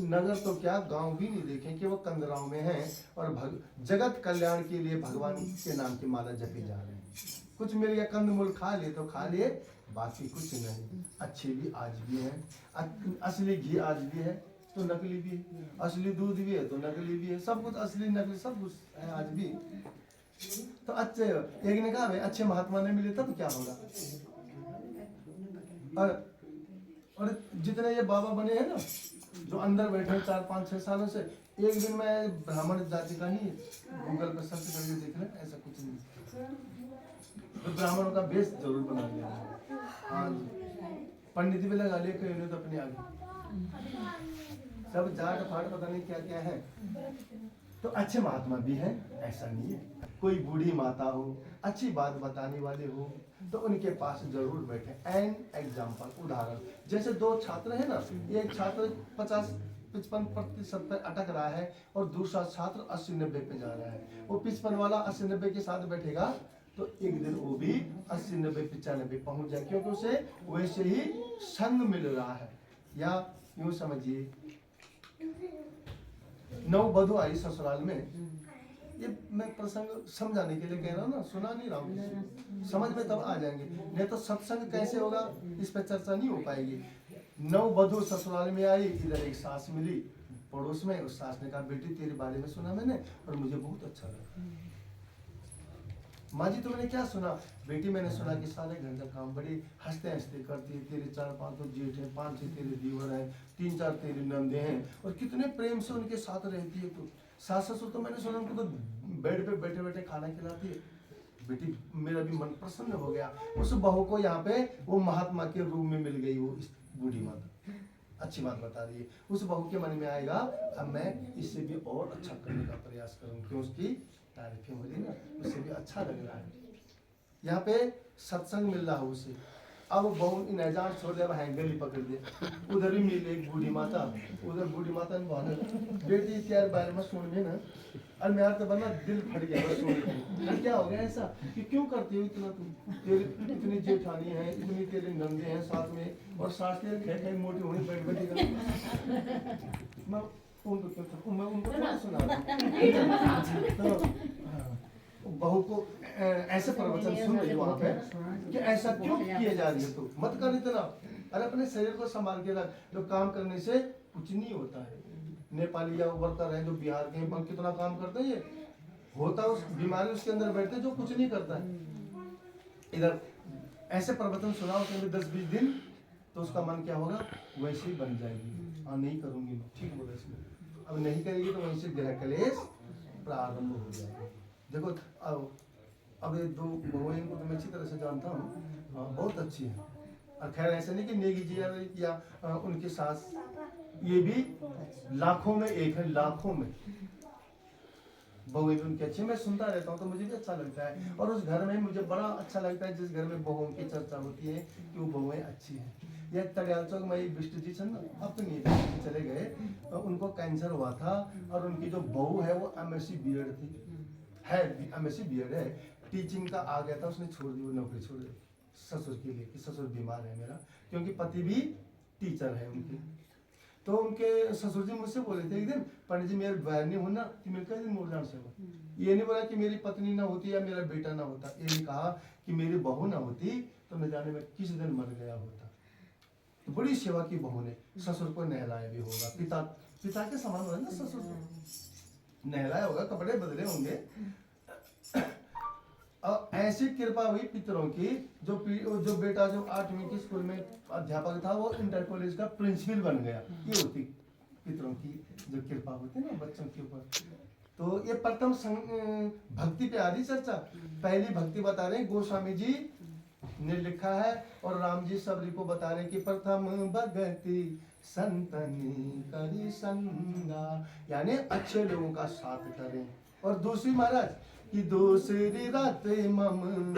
नगर तो क्या गांव भी नहीं देखें कि वो कंदराव में हैं और जगत कल्याण के लिए भगवान के नाम की माला जपे जा रहे हैं। कुछ मिल गया, कंदमूल खा ले तो खा ले, बाकी कुछ नहीं। अच्छे भी आज भी हैं, असली घी आज भी है तो नकली भी है, असली दूध भी है तो नकली भी है, सब कुछ असली नकली सब कुछ है आज भी। तो अच्छे, एक ने कहा भाई अच्छे महात्मा नहीं मिले तब क्या होगा। और जितने ये बाबा बने हैं ना, जो अंदर बैठे 4-5-6 सालों से, एक दिन में ब्राह्मण जाति का नहीं, गूगल पर सर्च करके देख लें, ऐसा कुछ नहीं। तो ब्राह्मणों का बेस जरूर बना लिया। हाँ जी, पंडित भी लगा लिए कहीं तो अपने आगे, सब जाट फाट पता नहीं क्या क्या है। तो अच्छे महात्मा भी हैं, ऐसा नहीं है। कोई बूढ़ी माता हो, अच्छी बात बताने वाले हो, तो उनके पास जरूर बैठे। एन एग्जाम्पल, उदाहरण, जैसे 2 छात्र है ना, एक छात्र 50-55% पर अटक रहा है और दूसरा छात्र 80-90 पे जा रहा है। वो 55 वाला 80-90 के साथ बैठेगा तो एक दिन वो भी 80-90-95 पहुंच जाए, क्योंकि उसे वैसे ही संग मिल रहा है। या यूं समझिए, नववधु आई ससुराल में, ये मैं प्रसंग समझाने के लिए कह रहा हूँ ना, सुना नहीं रहा हूँ, समझ में तब आ जाएंगे, नहीं तो सत्संग कैसे होगा इस पर चर्चा नहीं हो पाएगी। नववधु ससुराल में आई, इधर एक सास मिली पड़ोस में, उस सास ने कहा बेटी तेरे बारे में सुना मैंने और मुझे बहुत अच्छा लगा। माँ जी तुमने क्या सुना? बेटी मैंने सुना कि सारे घर का काम बड़ी हंसते हंसते करती है, तेरे 4-5 तो जेठ है, 5-6 तेरे दीवर हैं, 3-4 तेरे नंदे हैं और कितने प्रेम से उनके साथ रहती है। तो सास ससुर तो मैंने सुना उनको तो बेड पे बैठे बैठे खाना खिलाती है। बेटी मेरा भी मन प्रसन्न हो गया। उस बहू को यहाँ पे वो महात्मा के रूप में मिल गई, वो इस बूढ़ी माता अच्छी बात बता रही है। उस बहू के मन में आएगा अब मैं इससे भी और अच्छा करने का प्रयास करूँ, क्यों उसकी तारीफें हो रही ना, उससे भी अच्छा लग रहा है। यहाँ पे सत्संग मिल रहा है उसे। अब बहू इन हजार छोड़ दे, हैंगल ही पकड़ दे, उधर भी मिले एक बूढ़ी माता, उधर बूढ़ी माता ने बोला बेटी त्यार बारे में सुन में ना, और मेरा तो बना दिल फट गया बस सुन के। क्या हो गया ऐसा कि क्यों करती हो इतना, तुम तेरी इतनी जेठानी है, इतनी तेरे नंदे हैं साथ में, और सास तेरे खे खे मोटी होनी बैठ बैठेगा। मैं उनको क्या सुना बहू को ऐसे प्रवचन सुन रही वहां पे कि ऐसा क्यों किए जा रही है, तो मत कर इतना, अरे अपने शरीर को संभाल के रख, जो काम करने से कुछ नहीं होता है। नेपाली या वर्कर है जो बिहार के हैं, कितना काम करते हैं, ये होता उस बीमारी उसके अंदर बैठते जो कुछ नहीं करता है। इधर ऐसे प्रवचन सुनाओ कि 10-20 दिन तो उसका मन क्या होगा, वैसे ही बन जाएगी। हाँ नहीं करूंगी, ठीक बोला इसमें, अब नहीं करेगी तो वहीं से ग्रह कलेश प्रारंभ हो जाएगा। देखो अब ये 2 बहुएं को तो मैं अच्छी तरह से जानता हूँ, बहुत अच्छी है। और खैर ऐसा नहीं कि नेगी जी या उनकी सास, ये भी लाखों में एक है, लाखों में बहुएं भी उनकी अच्छी। मैं सुनता रहता हूँ तो मुझे भी अच्छा लगता है, और उस घर में मुझे बड़ा अच्छा लगता है जिस घर में बहुओं की चर्चा होती है कि वो बहुएं अच्छी हैं। यह तड़ियाल चौक में विष्णु जी छन अपनी चले गए, उनको कैंसर हुआ था और उनकी जो बहू है वो MSc B.Ed थी, है MSc B.Ed है, टीचिंग का आ गया था, उसने छोड़ दी, वो नौकरी छोड़ दी ससुर के लिए कि ससुर बीमार है मेरा, क्योंकि पति भी टीचर है उनके। तो उनके ससुर जी मुझसे बोले थे एक दिन, पंडित जी मेरे बहन नहीं होना कि मेरे कई दिन मोर जान से, ये नहीं बोला कि मेरी पत्नी ना होती या मेरा बेटा ना होता, ये नहीं कहा कि मेरी बहू ना होती तो न जाने में किस दिन मर गया होता। तो बड़ी सेवा की बहू ने, ससुर को नहलाया भी होगा, पिता के समान हो ना, ससुर को नहलाया होगा, कपड़े बदले होंगे। और ऐसी कृपा हुई पितरों की, जो बेटा जो 8वीं की स्कूल में अध्यापक था वो इंटर कॉलेज का प्रिंसिपल बन गया। ये होती पितरों की जो कृपा होती है ना बच्चों के ऊपर। तो ये प्रथम भक्ति पे आ रही चर्चा। पहली भक्ति बता रहे गोस्वामी जी ने लिखा है, और राम जी सबरी को बता रहे कि प्रथम भक्ति संतनी करी संगा, यानी अच्छे लोगों का साथ करें। और दूसरी महाराज कि दूसरी रात मम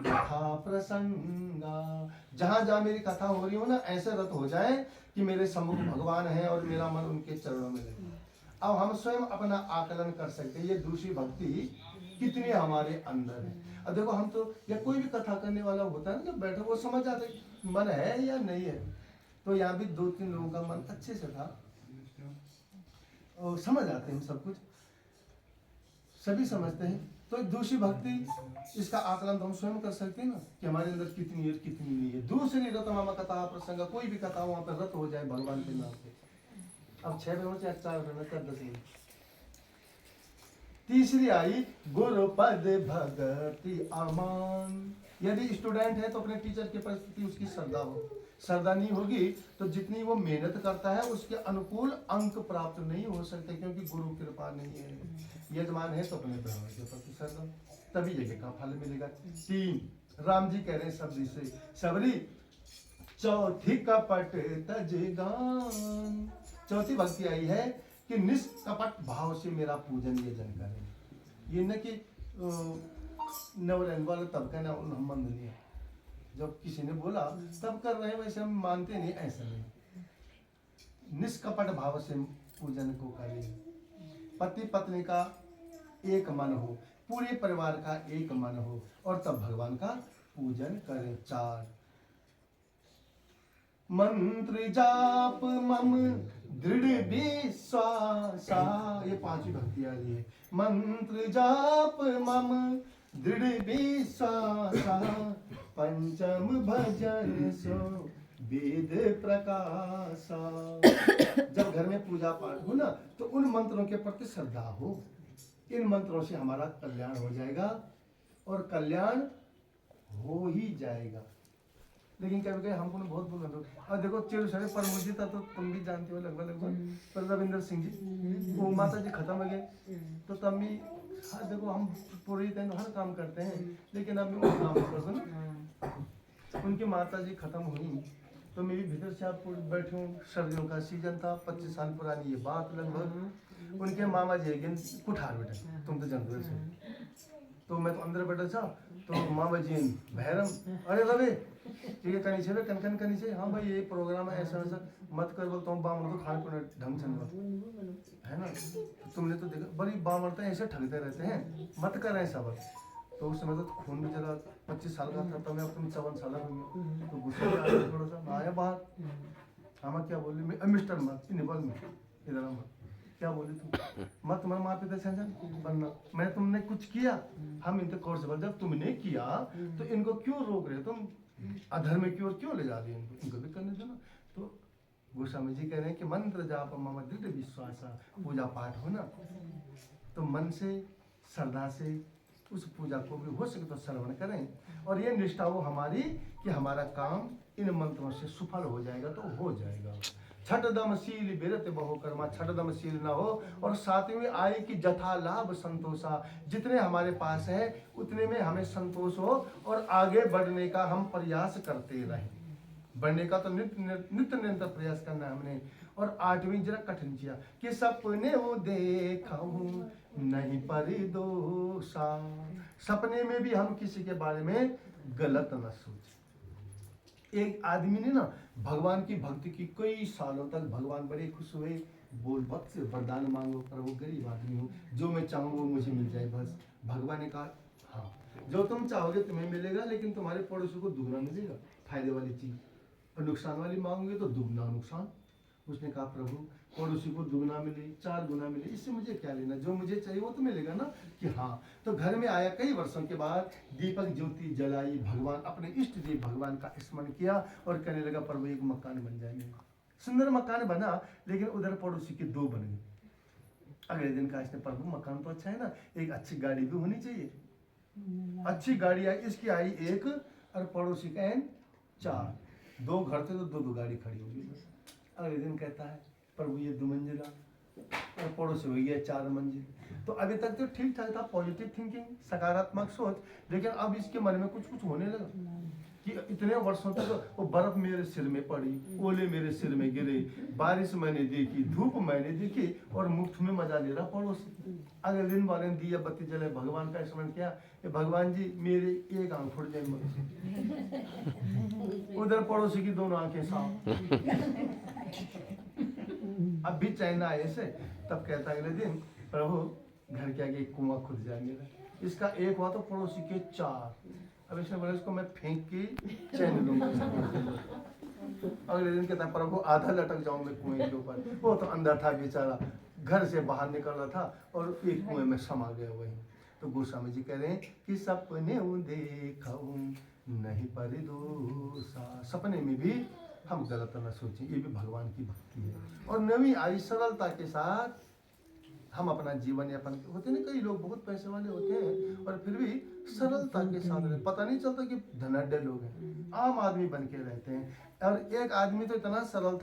कथा प्रसंगा, जहां जहां मेरी कथा हो रही हो ना, ऐसे रत हो जाए कि मेरे सम्मुख भगवान है और मेरा मन उनके चरणों में लगे। अब हम स्वयं अपना आकलन कर सकते हैं ये दूसरी भक्ति कितनी हमारे अंदर है। अब देखो हम तो, या कोई भी कथा करने वाला होता है ना, जब बैठो वो समझ जाते मन है या नहीं है। तो यहाँ भी 2-3 लोगों का मन अच्छे से था, और समझ आते हैं सब कुछ, सभी समझते हैं। तो दूसरी भक्ति, इसका आकलन तो हम स्वयं कर सकते हैं ना कि हमारे अंदर कितनी है कितनी नहीं है। दूसरी रतमामा कथा प्रसंग, कोई भी कथा वहां पर रत हो जाए भगवान के नाम पे। अब 6 बजे चाहे 4 बजे चाहे 10 बजे। तीसरी आई गुरु पद भगति अमान। यदि स्टूडेंट है तो अपने टीचर के प्रति उसकी श्रद्धा हो, श्रद्धा नहीं होगी तो जितनी वो मेहनत करता है उसके अनुकूल अंक प्राप्त नहीं हो सकते, क्योंकि गुरु कृपा नहीं है। यजमान है तो अपने ब्राह्मण के प्रति श्रद्धा, तभी यज्ञ का फल मिलेगा। 3 राम जी कह रहे हैं सबरी से, सबरी चौथी कपट तजगान। चौथी भक्ति आई है कि निष्कपट भाव से मेरा पूजन ये जन करें। ये न कि नवरन वाले तब कहना हम बंद नहीं है, जब किसी ने बोला तब कर रहे हैं, वैसे हम मानते नहीं, ऐसा नहीं। निष्कपट भाव से पूजन को करें, पति पत्नी का एक मन हो, पूरे परिवार का एक मन हो, और तब भगवान का पूजन करें। 4 मंत्र जाप मम दृढ़ विश्वास, ये 5वीं भक्ति आ रही है। मंत्र जाप मम दृढ़ विश्वास, पंचम भजन सो वेद प्रकाशा। जब घर में पूजा पाठ हो ना तो उन मंत्रों के प्रति श्रद्धा हो, इन मंत्रों से हमारा कल्याण हो जाएगा और कल्याण हो ही जाएगा। लेकिन कभी कभी हमको बहुत बुरा दो। और देखो चिर सरे पर मुझे तो तुम भी जानते हो लगभग पर रविंदर सिंह जी वो माता जी खत्म हो गए तो तब भी हाँ देखो हम पूरी तरह हर काम करते हैं, लेकिन अब मैं काम कर दो ना। उनकी माता जी खत्म हुई तो मेरी भीतर से आप बैठे हूँ, सर्दियों का सीजन था, 25 साल पुरानी ये बात लगभग। उनके मामा जी एक कुठार बेटा, तुम तो जानते हो। तो मैं तो अंदर बैठा था तो मामा जी भैरम, अरे रवे ठीक है कहीं से कन कहीं से, हाँ भाई ये प्रोग्राम है ऐसा वैसा मत कर, बोलता हूँ बामण तो खाने पीने ढंग से है ना। तुमने तो देखा बड़ी बामण ऐसे ठगते रहते हैं, मत कर ऐसा बस। तो उस समय तो खून भी जरा 25 साल का था, तो मैं अपनी 54 साल का तो गुस्सा में आया, थोड़ा सा आया बाहर। हाँ क्या बोली मैं, मिस्टर मत निबल में इधर मत, क्या बोली तुम मत तुम्हारे माँ पिता से बनना, मैं तुमने कुछ किया, हम इनके कोर्स पर जब तुमने किया तो इनको क्यों रोक रहे तुम, अधर्म की ओर क्यों ले जा रही है, इनको भी करने दो ना। तो गोस्वामी जी कह रहे हैं कि मंत्र जाप मम दृढ़ विश्वास, पूजा पाठ हो ना तो मन से श्रद्धा से उस पूजा को भी हो सके तो श्रवण करें, और ये निष्ठा हो हमारी कि हमारा काम इन मंत्रों से सफल हो जाएगा तो हो जाएगा। छठदमशील बिरत बहु कर्मा, छठदमशील न हो, और 7वीं आय की जथा लाभ संतोषा, जितने हमारे पास है उतने में हमें संतोष हो और आगे बढ़ने का हम प्रयास करते रहें। बढ़ने का तो नित्य निरंतर प्रयास करना हमने। और 8वीं जरा कठिन किया कि सपने वो देखा हूँ नहीं परिदोषा, सपने में भी हम किसी के बारे में गलत न सोचे। एक आदमी ने ना भगवान की भक्ति की कई सालों तक, भगवान बड़े खुश हुए, बोल वक्त से वरदान मांगो, पर वो गरीब आदमी हूँ, जो मैं चाहूँ वो मुझे मिल जाए बस। भगवान ने कहा हाँ जो तुम चाहोगे तुम्हें मिलेगा, लेकिन तुम्हारे पड़ोसी को दुगना मिलेगा, फायदे वाली चीज, और नुकसान वाली मांगोगे तो दुगना नुकसान। उसने कहा प्रभु पड़ोसी को दुगना मिले 4 गुना मिले, इससे मुझे क्या लेना, जो मुझे चाहिए वो तो मिलेगा ना। कि हाँ, तो घर में आया, कई वर्षों के बाद दीपक ज्योति जलाई, भगवान अपने इष्ट देव भगवान का स्मरण किया और कहने लगा प्रभु एक मकान बन जाए मेरा। सुंदर मकान बना, लेकिन उधर पड़ोसी के 2 बन गए। अगले दिन कहा इसने प्रभु मकान तो अच्छा है ना, एक अच्छी गाड़ी भी होनी चाहिए। अच्छी गाड़ी आई, इसकी आई 1 और पड़ोसी का 4, 2 घर थे तो 2 गाड़ी खड़ी होगी। अगले दिन कहता है प्रभु ये 2 मंजिला और पड़ोसी हो गया 4 मंजिल। तो अभी तक तो ठीक ठाक था, पॉजिटिव थिंकिंग, सकारात्मक सोच, लेकिन अब इसके मन में कुछ होने लगा कि इतने वर्षों तक वो बर्फ मेरे सिर में पड़ी, ओले मेरे सिर में गिरे, बारिश मैंने देखी, धूप मैंने देखी, और मुफ्त में मजा ले रहा पड़ोसी। अगले दिन वाले दिया बत्ती जले, भगवान का स्मरण किया कि भगवान जी मेरे एक आंख फुट जाए, उधर पड़ोसी की 2 आंखें साफ। अब भी चाइना ऐसे, तब कहता अगले दिन प्रभु घर के आगे एक कुआं खुद जाए मेरा, इसका 1 हुआ तो पड़ोसी के 4। अब इसने बोला इसको मैं फेंक के चैन लूंगा। अगले दिन कहता प्रभु आधा लटक जाऊं मैं कुएं के ऊपर। वो तो अंधा था बेचारा, घर से बाहर निकल रहा था और एक कुएं में समा गया वही। तो गोस्वामी जी कह रहे हैं कि सपने देखूं नहीं परिदोषा, सपने में भी हम गलत न सोचें, ये भी भगवान की भक्ति है। और नवी आई सरलता के साथ हम अपना जीवन यापन होते ना, कई लोग बहुत पैसे वाले होते हैं और फिर भी सरलता के साथ रहते, पता नहीं चलता कि धनाढ्य लोग हैं, आम आदमी बन के रहते हैं। और एक आदमी तो इतना सरल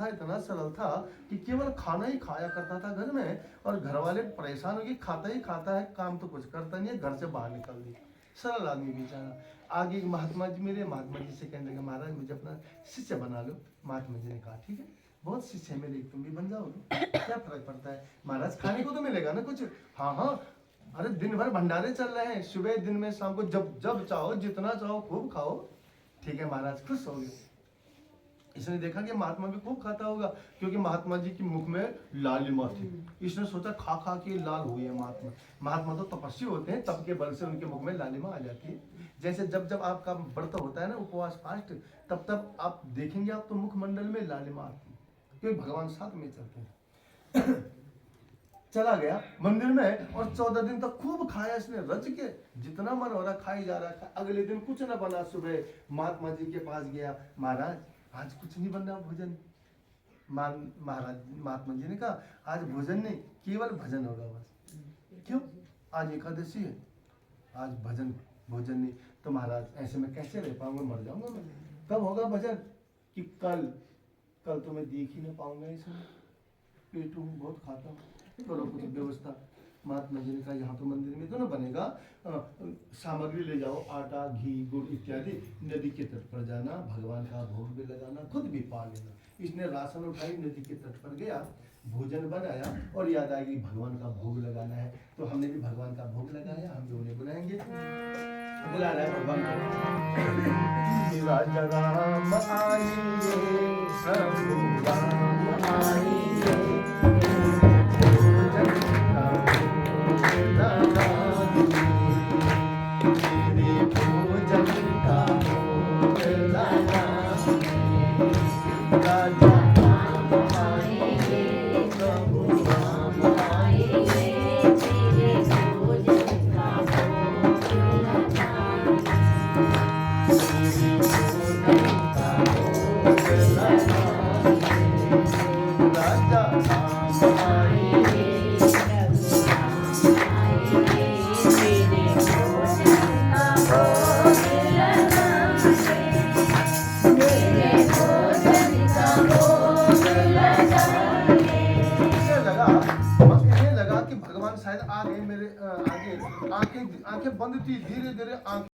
था कि केवल खाना ही खाया करता था घर में, और घर वाले परेशान हो कि खाता ही खाता है, काम तो कुछ करता नहीं है, घर से बाहर निकल दी। सरल आदमी बेचारा। आगे महात्मा जी मिले, महात्मा जी से कहने लगे महाराज मुझे अपना शिष्य बना लो। महात्मा जी ने कहा ठीक है, बहुत शिष्य मेरे, तुम भी बन जाओगे, क्या फर्क पड़ता है महाराज, खाने को तो मिलेगा ना कुछ। हाँ हाँ, अरे दिन भर भंडारे चल रहे हैं, सुबह दिन में शाम को, जब जब चाहो जितना चाहो खूब खाओ। ठीक है महाराज, खुश हो गए। इसने देखा कि महात्मा भी खूब खाता होगा, क्योंकि महात्मा जी के मुख में लालिमा थी। इसने सोचा खा खा के लाल हुए हैं महात्मा। महात्मा तो तपस्वी होते हैं, तप के बल से उनके मुख में लालिमा आ जाती है। जैसे जब जब आपका व्रत होता है ना, उपवास फास्ट, तब तब आप देखेंगे आप तो मुखमंडल में लालिमा आती है, क्योंकि भगवान साथ में चलते हैं। चला गया मंदिर में और 14 दिन तक खूब खाया इसने, रज के जितना मन हो रहा खाई जा रहा। अगले दिन कुछ न बना, सुबह महात्मा जी के पास गया, महाराज आज कुछ नहीं बन रहा भोजन। महाराज महात्मा जी ने कहा आज भोजन नहीं, केवल भजन होगा बस। क्यों? आज एकादशी है, आज भोजन नहीं। तो महाराज ऐसे में कैसे रह पाऊंगा, मर जाऊंगा मैं। कब होगा भजन? कि कल तो मैं देख ही नहीं पाऊंगा इसमें, पेट हूँ बहुत खाता हूँ, करो कुछ व्यवस्था। महात्मा जी ने कहा यहाँ तो मंदिर में तो ना बनेगा, सामग्री ले जाओ, आटा घी गुड़ इत्यादि, नदी के तट पर जाना, भगवान का भोग भी लगाना, खुद भी पा लेना। इसने राशन उठाई, नदी के तट पर गया, भोजन बनाया और याद आ गई भगवान का भोग लगाना है। तो हमने भी भगवान का भोग लगाया, हम भी उन्हें बुलाएंगे। बुला रहा है भगवान को, राजा राम आएंगे, प्रभु राम आएंगे, शायद आ गए मेरे आगे, आंखें बंद थी, धीरे धीरे आंखें